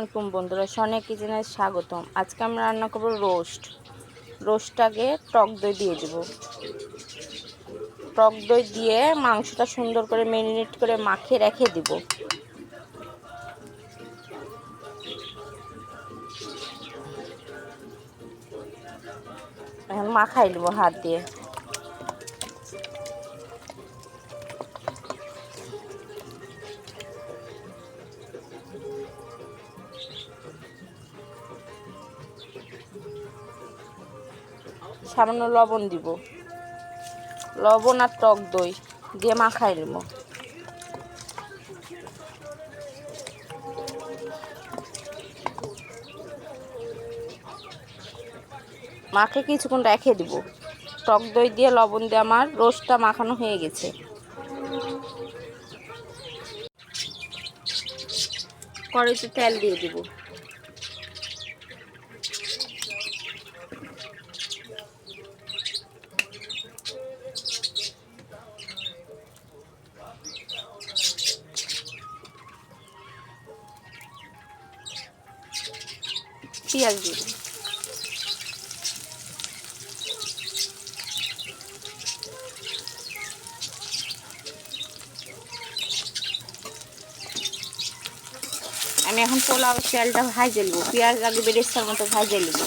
আলাইকুম বন্ধুরা, সোনিয়া কিচেনে স্বাগতম। আজকে আমরা রান্না করব রোস্টটাকে টক দই দিয়ে দেব। টক দই দিয়ে মাংসটা সুন্দর করে ম্যারিনেট করে মাখিয়ে রেখে দিব। এখন মাখাই দেবো হাত দিয়ে। সামান্য লবণ দিব, লবণ আর টক দই দিয়ে মাখাই নেব। মাখে কিছুক্ষণ রেখে দিব। টক দই দিয়ে লবণ দিয়ে আমার রোস্টটা মাখানো হয়ে গেছে। কড়াইতে তেল দিয়ে দিব। পেঁয়াজ দিয়ে দিব। আমি এখন পোলাও চালটা ভাজে নেব। পেঁয়াজ আগে বেরেস্তার মতো ভাজে নেব।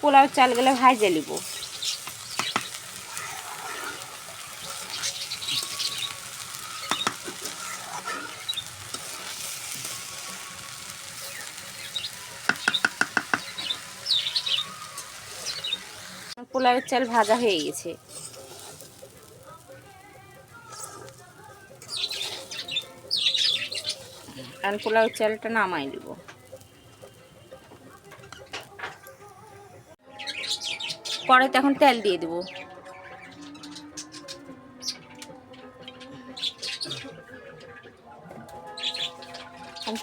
পোলাও চালগুলো ভাজে নিব। পোলাওয়ের চাল ভাজা হয়ে গেছে। কারণ পোলাওয়ের চালটা নামাই দিব। কড়াইতে এখন তেল দিয়ে দেব।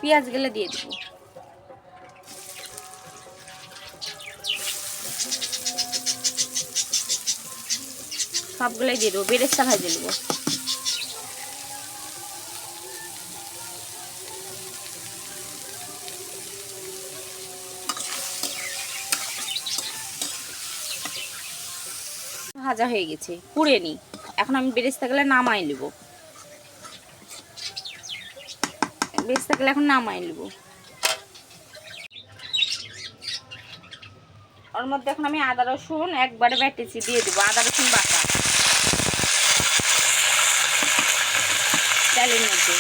পেঁয়াজ গুলো দিয়ে দেব। সবগুলাই দিয়ে দেবো। বেরেস্তা ভাজে নেব। ভাজা হয়ে গেছে, পুড়ে নি। এখন আমি বেরেস্তা গুলো নামাই নেব। বেরেস্তা গুলো এখন নামাই নেব। ওর মধ্যে এখন আমি আদা রসুন একবারে বেটেছি দিয়ে দেবো। আদা রসুন বাটা তেলের মধ্যে।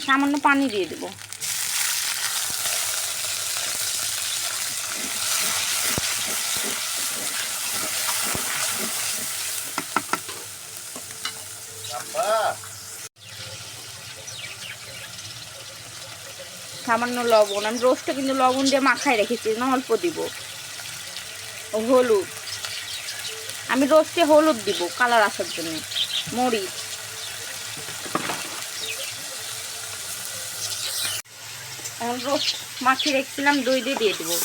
সামান্য পানি দিয়ে দেবো। সামান্য লবণ, আমি রোস্টটা কিন্তু লবণ দিয়ে মাখাই রেখেছি, না অল্প দিব। হলুদ, আমি রোস্টে হলুদ দিব কালার আসার জন্য। মরিচ, এখন রোস্ট মাখিয়ে রেখেছিলাম দই দিয়ে দেবো।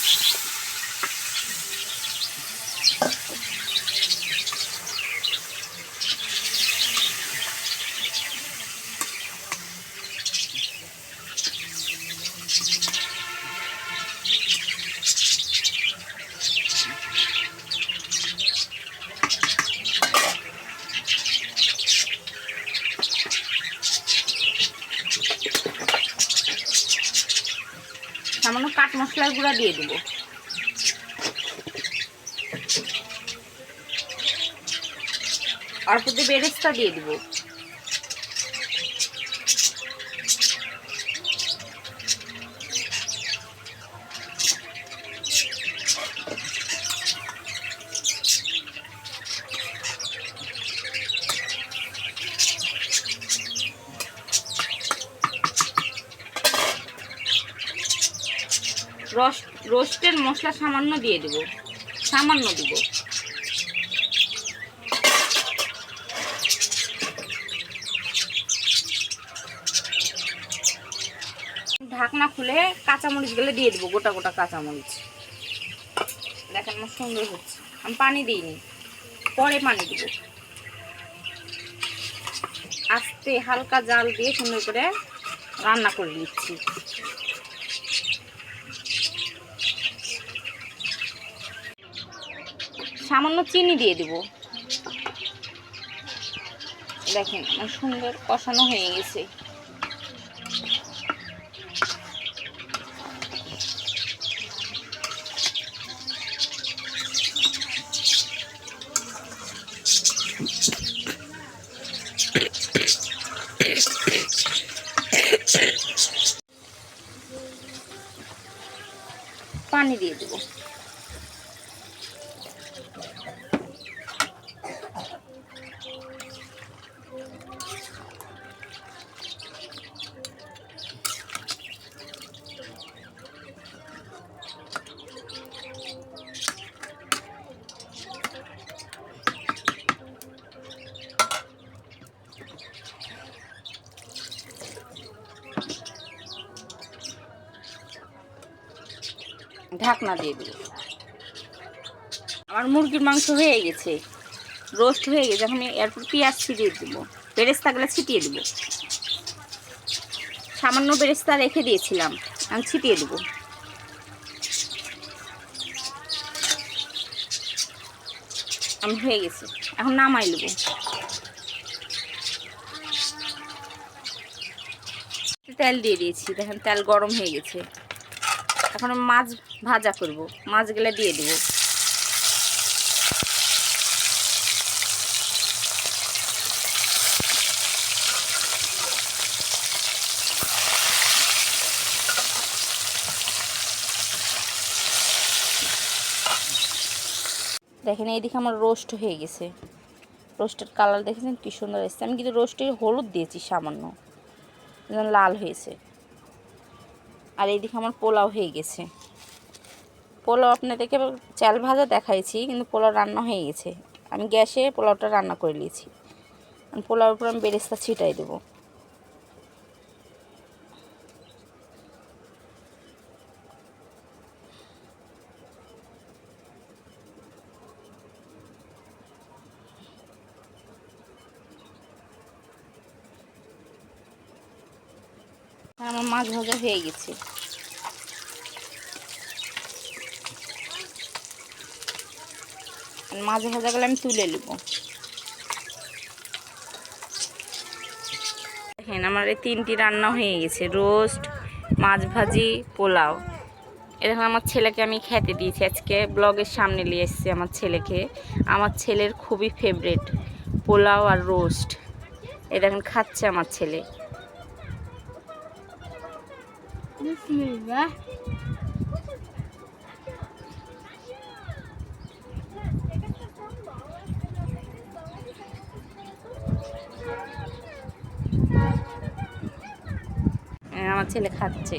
সামান্য কাঠ মশলার গুঁড়া দিয়ে দেবো। অল্প দিয়ে বেরেস্তা দিয়ে দিব। রোস্টের মশলা সামান্য দিয়ে দেব, সামান্য দিব। ঢাকনা খুলে কাঁচামরিচগুলো দিয়ে দেবো, গোটা গোটা কাঁচামরিচ। দেখেন আমার সুন্দর হচ্ছে। আমি পানি দিইনি, পরে পানি দিব। আস্তে হালকা জাল দিয়ে সুন্দর করে রান্না করে নিচ্ছি। সামান্য চিনি দিয়ে দেব। দেখেন আমার সুন্দর কষানো হয়ে গেছে। পানি দিয়ে দেব। ঢাকনা দিয়ে দেব। আমার মুরগির মাংস হয়ে গেছে, রোস্ট হয়ে গেছে। এখন এরপর পেঁয়াজ ছিটিয়ে দেবো, বেরেস্তাগুলো ছিটিয়ে দেবো। সামান্য বেরেস্তা রেখে দিয়েছিলাম, আমি ছিটিয়ে দেবো। আমি হয়ে গেছে, এখন নামাই নেবো। তেল দিয়ে দিয়েছি, দেখেন তেল গরম হয়ে গেছে। এখন মাছ ভাজা করব, মাছগুলো দিয়ে দেবো। দেখেন এইদিকে আমার রোস্ট হয়ে গেছে। রোস্টের কালার দেখেছেন কি সুন্দর এসেছে। আমি কিন্তু রোস্টে হলুদ দিয়েছি সামান্য, লাল হয়েছে। আর এইদিকে আমার পোলাও হয়ে গেছে। পোলাও আপনাদেরকে চাল ভাজা দেখাইছি, কিন্তু পোলাও রান্না হয়ে গেছে। আমি গ্যাসে পোলাওটা রান্না করে নিয়েছি। পোলাওর উপর আমি বেরেস্তা ছিটাই দেবো। আমার মাছ ভাজা হয়ে গেছে। মাছ ভাজাগুলো আমি তুলে নেব। দেখেন আমার এই 3টি রান্না হয়ে গেছে, রোস্ট, মাছ ভাজি, পোলাও। এরকম আমার ছেলেকে আমি খেতে দিয়েছি। আজকে ব্লগের সামনে নিয়ে এসেছি আমার ছেলেকে। আমার ছেলের খুবই ফেভারিট পোলাও আর রোস্ট। এই দেখেন খাচ্ছে আমার ছেলে। আমার ছেলে খাচ্ছে।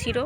ছিড়ো।